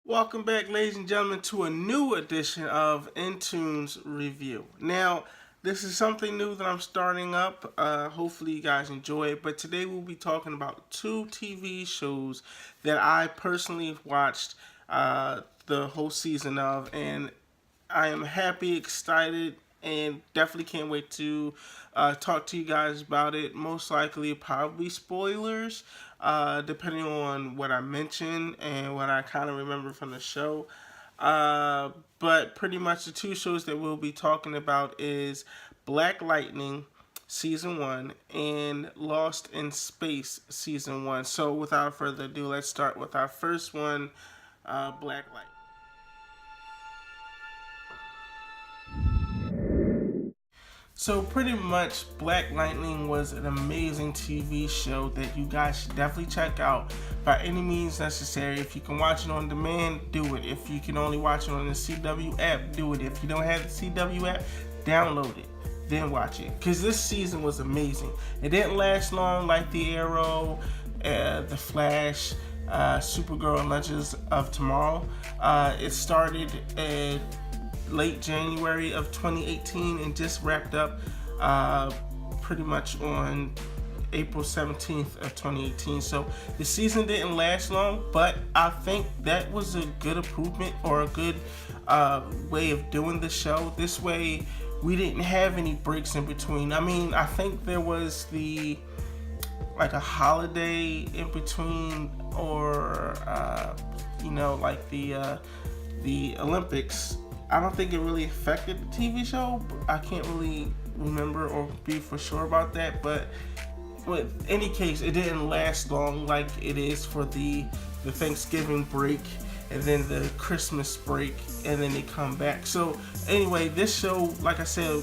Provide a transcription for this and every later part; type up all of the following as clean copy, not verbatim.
Welcome back, ladies and gentlemen, to a new edition of Intunes Review. Now, this is something new that I'm starting up. Hopefully, you guys enjoy it. But today, we'll be talking about two TV shows that I personally watched the whole season of, and I am happy, excited, and definitely can't wait to talk to you guys about it. Most likely, probably spoilers, depending on what I mention and what I kind of remember from the show. But pretty much the two shows that we'll be talking about is Black Lightning Season 1 and Lost in Space Season 1. So without further ado, let's start with our first one, Black Lightning. So pretty much Black Lightning was an amazing TV show that you guys should definitely check out by any means necessary. If you can watch it on demand, do it. If you can only watch it on the CW app, do it. If you don't have the CW app, download it, then watch it. Because this season was amazing. It didn't last long like The Arrow, The Flash, Supergirl, and Legends of Tomorrow. It started late January of 2018 and just wrapped up pretty much on April 17th of 2018. So the season didn't last long, but I think that was a good improvement or a good way of doing the show. This way we didn't have any breaks in between. I mean, I think there was like a holiday in between, or like the Olympics. I don't think it really affected the TV show. I can't really remember or be for sure about that. But in any case, it didn't last long like it is for the Thanksgiving break and then the Christmas break, and then they come back. So anyway, this show, like I said,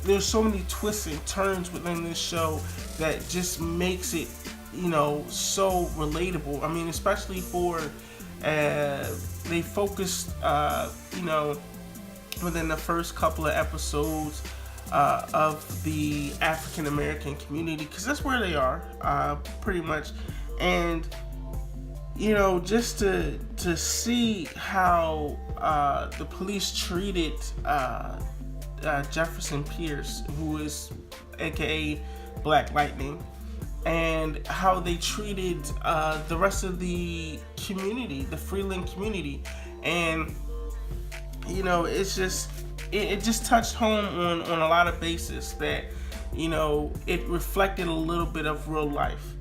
there's so many twists and turns within this show that just makes it, so relatable. I mean, especially for they focused, within the first couple of episodes of the African American community, because that's where they are, pretty much. And just to see how the police treated Jefferson Pierce, who is AKA Black Lightning, and how they treated the rest of the community, the Freeland community. And it's just it just touched home on a lot of bases that it reflected a little bit of real life,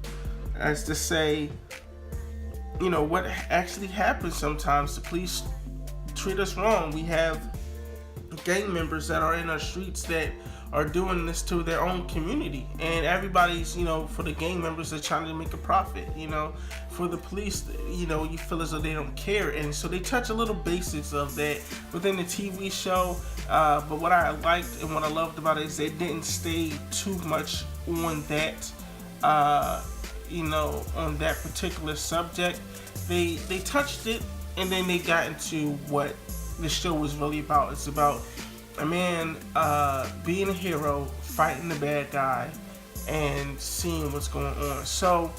as to say what actually happens. Sometimes the police treat us wrong. We have gang members that are in our streets that are doing this to their own community, and everybody's, for the gang members, they're trying to make a profit. For the police, you feel as though they don't care, and so they touch a little basics of that within the TV show. But what I liked and what I loved about it is they didn't stay too much on that, on that particular subject. They touched it, and then they got into what the show was really about. It's about a man being a hero, fighting the bad guy, and seeing what's going on. So,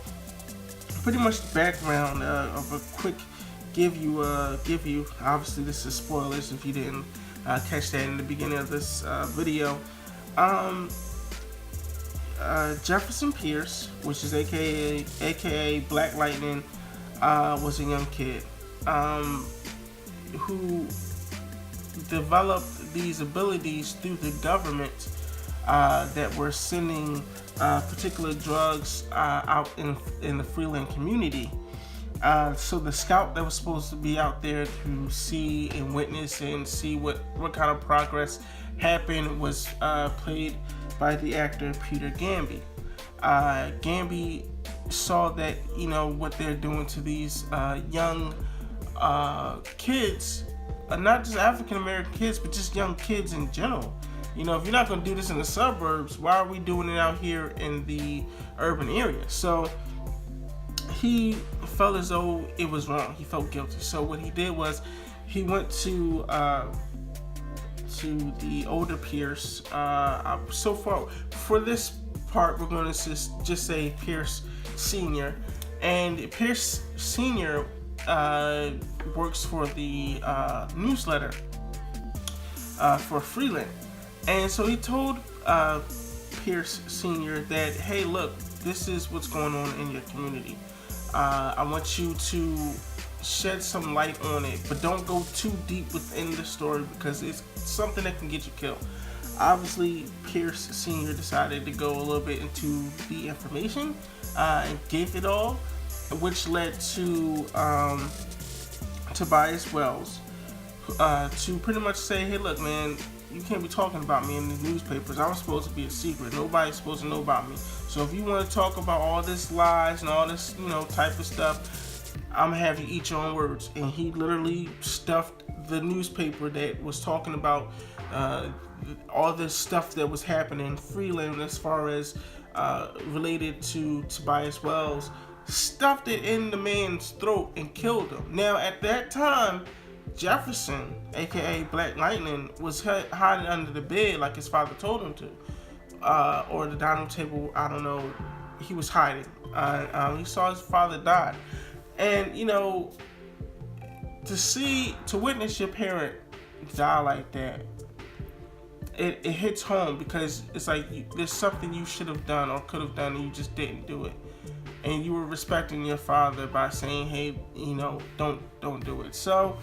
pretty much the background of a quick give you. Obviously, this is spoilers if you didn't catch that in the beginning of this video. Jefferson Pierce, which is AKA Black Lightning, was a young kid who developed these abilities through the government that were sending particular drugs out in the Freeland community. So the scout that was supposed to be out there to see and witness and see what kind of progress happened was played by the actor Peter Gamby. Gamby saw that what they're doing to these young kids, not just African American kids, but just young kids in general. If you're not going to do this in the suburbs, why are we doing it out here in the urban area? So he felt as though it was wrong. He felt guilty. So what he did was he went to the older Pierce. So far, for this part, we're going to just say Pierce Sr. And Pierce Sr. Works for the newsletter for Freeland. And so he told Pierce Sr. that, hey, look, this is what's going on in your community. I want you to shed some light on it, but don't go too deep within the story because it's something that can get you killed. Obviously, Pierce Sr. decided to go a little bit into the information and gave it all, which led to Tobias Wells to pretty much say, hey, look, man, you can't be talking about me in the newspapers. I was supposed to be a secret. Nobody's supposed to know about me. So if you want to talk about all this lies and all this, type of stuff, I'm gonna have you eat your own words. And he literally stuffed the newspaper that was talking about all this stuff that was happening in Freeland as far as related to Tobias Wells, stuffed it in the man's throat and killed him. Now, at that time, Jefferson, aka Black Lightning, was hiding under the bed like his father told him to, or the dining table. I don't know. He was hiding. He saw his father die, and to witness your parent die like that, it hits home because it's like there's something you should have done or could have done and you just didn't do it, and you were respecting your father by saying, hey, don't do it. So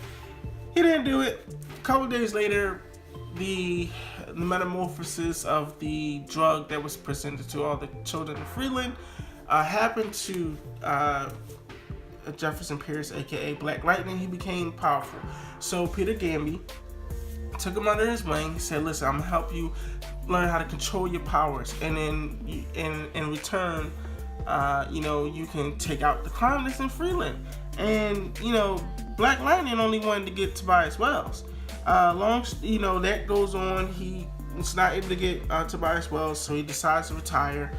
he didn't do it. A couple of days later, the metamorphosis of the drug that was presented to all the children of Freeland happened to Jefferson Pierce, aka Black Lightning. He became powerful. So Peter Gamby took him under his wing. He said, listen, I'm gonna help you learn how to control your powers, and then in return, you can take out the crime that's in Freeland. And Black Lightning only wanted to get Tobias Wells. That goes on. He was not able to get Tobias Wells, so he decides to retire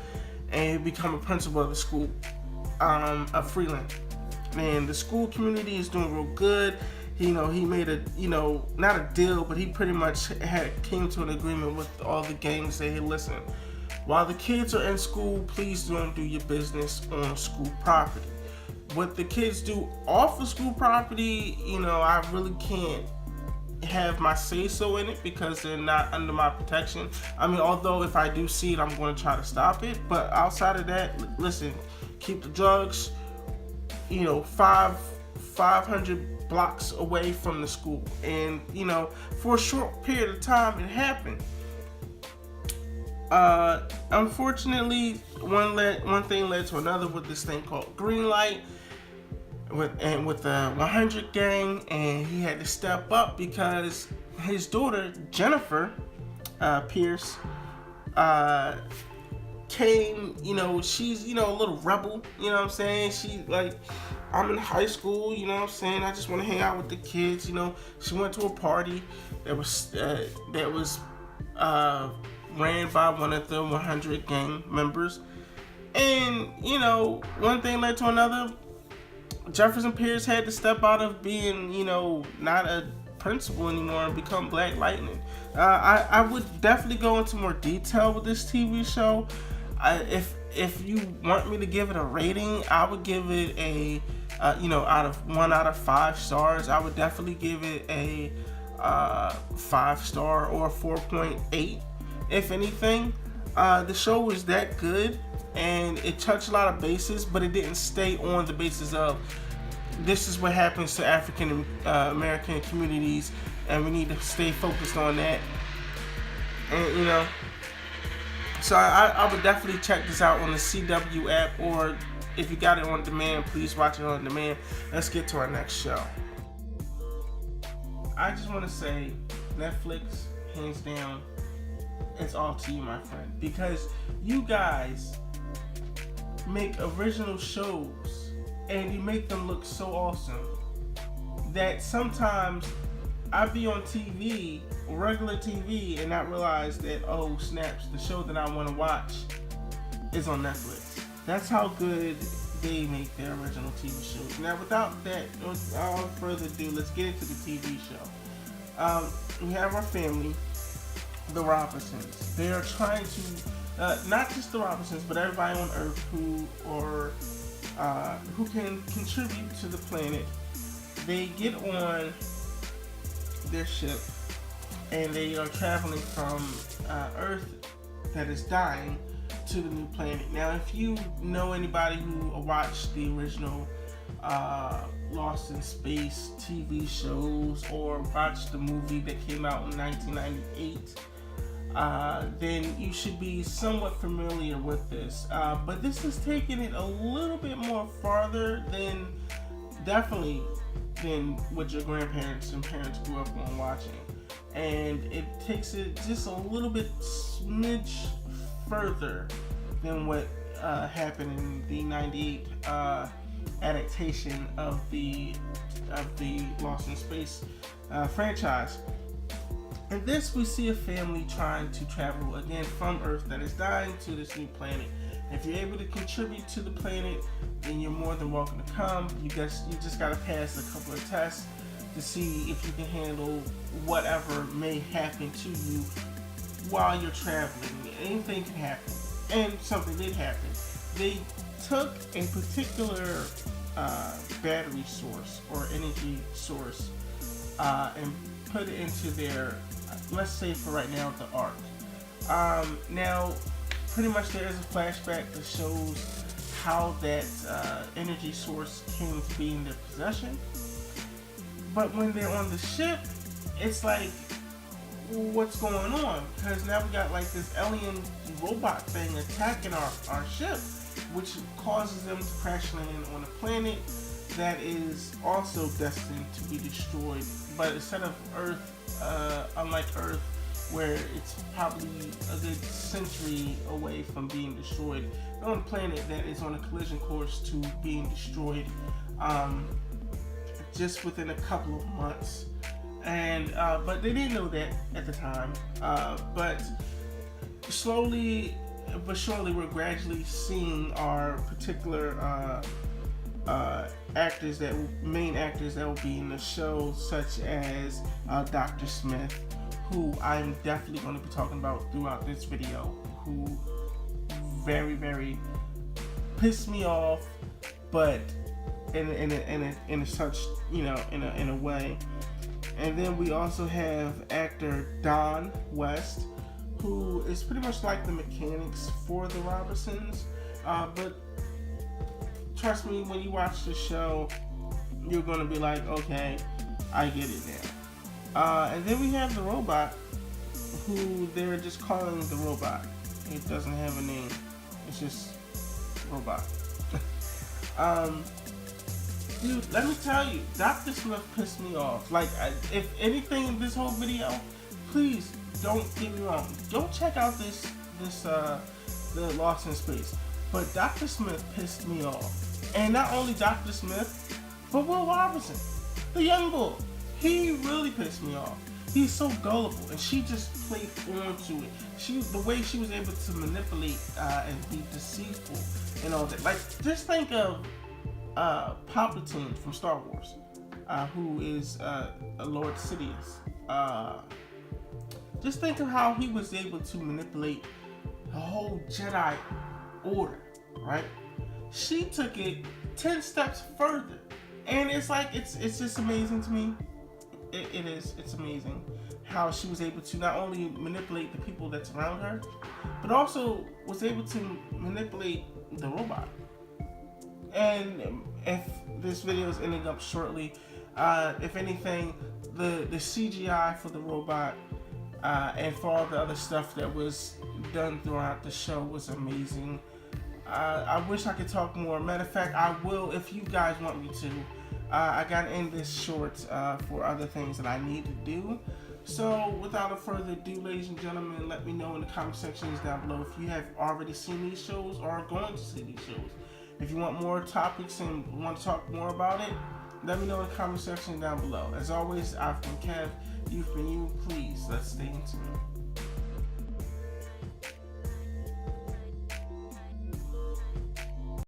and become a principal of the school of Freeland. And the school community is doing real good. He made a, not a deal, but he pretty much came to an agreement with all the gangs. Say, hey, listen, while the kids are in school, please don't do your business on school property. What the kids do off of school property, I really can't have my say-so in it because they're not under my protection. I mean, although if I do see it, I'm going to try to stop it. But outside of that, listen, keep the drugs, 500 blocks away from the school. And, for a short period of time, it happened. Unfortunately, one thing led to another with this thing called Green Light. With the 100 gang, and he had to step up because his daughter Jennifer Pierce came. She's a little rebel. You know what I'm saying? She like, I'm in high school. You know what I'm saying? I just want to hang out with the kids. She went to a party that was ran by one of the 100 gang members, and one thing led to another. Jefferson Pierce had to step out of being, not a principal anymore and become Black Lightning. I would definitely go into more detail with this TV show. If you want me to give it a rating, I would give it a, out of 1 out of 5 stars. I would definitely give it a 5-star or 4.8, if anything. The show was that good. And it touched a lot of bases, but it didn't stay on the basis of this is what happens to African American communities, and we need to stay focused on that. And so I would definitely check this out on the CW app, or if you got it on demand, please watch it on demand. Let's get to our next show. I just want to say, Netflix, hands down, it's all to you, my friend, because you guys make original shows and you make them look so awesome that sometimes I be on TV, regular TV, and not realize that, oh snaps, the show that I want to watch is on Netflix. That's how good they make their original TV shows. Now, without further ado, let's get into the TV show. We have our family, the Robinsons. They are trying to, not just the Robinsons, but everybody on Earth who are who can contribute to the planet. They get on their ship and they are traveling from Earth that is dying to the new planet. Now, if you know anybody who watched the original Lost in Space TV shows or watched the movie that came out in 1998, then you should be somewhat familiar with this. But this is taking it a little bit more farther than what your grandparents and parents grew up on watching. And it takes it just a little bit smidge further than what happened in the 98 adaptation of the Lost in Space franchise. In this, we see a family trying to travel again from Earth that is dying to this new planet. If you're able to contribute to the planet, then you're more than welcome to come. You just got to pass a couple of tests to see if you can handle whatever may happen to you while you're traveling. Anything can happen, and something did happen. They took a particular battery source or energy source and put it into their, let's say for right now, the Ark. Now, pretty much there is a flashback that shows how that energy source came to be in their possession. But when they're on the ship, it's like, what's going on? Because now we got like this alien robot thing attacking our ship, which causes them to crash land on a planet that is also destined to be destroyed. But instead of Earth, unlike Earth, where it's probably a good century away from being destroyed, they're on a planet that is on a collision course to being destroyed just within a couple of months. And but they didn't know that at the time. But slowly but surely, we're gradually seeing our particular main actors that will be in the show, such as Dr. Smith, who I'm definitely going to be talking about throughout this video, who very, very pissed me off, but in such, you know, in a way. And then we also have actor Don West, who is pretty much like the mechanics for the Robinsons. But trust me, when you watch the show, you're going to be like, okay, I get it now. And then we have the robot, who they're just calling the robot. It doesn't have a name. It's just robot. Dude, let me tell you, Dr. Smith pissed me off. Like, if anything in this whole video, please don't get me wrong. Don't check out the Lost in Space. But Dr. Smith pissed me off. And not only Dr. Smith, but Will Robinson, the young bull. He really pissed me off. He's so gullible, and she just played onto it. The way she was able to manipulate and be deceitful and all that. Like, just think of Palpatine from Star Wars, who is Lord Sidious. Just think of how he was able to manipulate the whole Jedi Order, right? She took it 10 steps further, and it's like it's just amazing to me. It is. It's amazing how she was able to not only manipulate the people that's around her, but also was able to manipulate the robot. And if this video is ending up shortly, if anything, the CGI for the robot and for all the other stuff that was done throughout the show was amazing. I wish I could talk more. Matter of fact, I will if you guys want me to. I gotta end this short for other things that I need to do. So without a further ado, ladies and gentlemen, let me know in the comment sections down below if you have already seen these shows or are going to see these shows. If you want more topics and want to talk more about it, let me know in the comment section down below. As always, I've been Kev, you've been you. Please, let's stay in tune.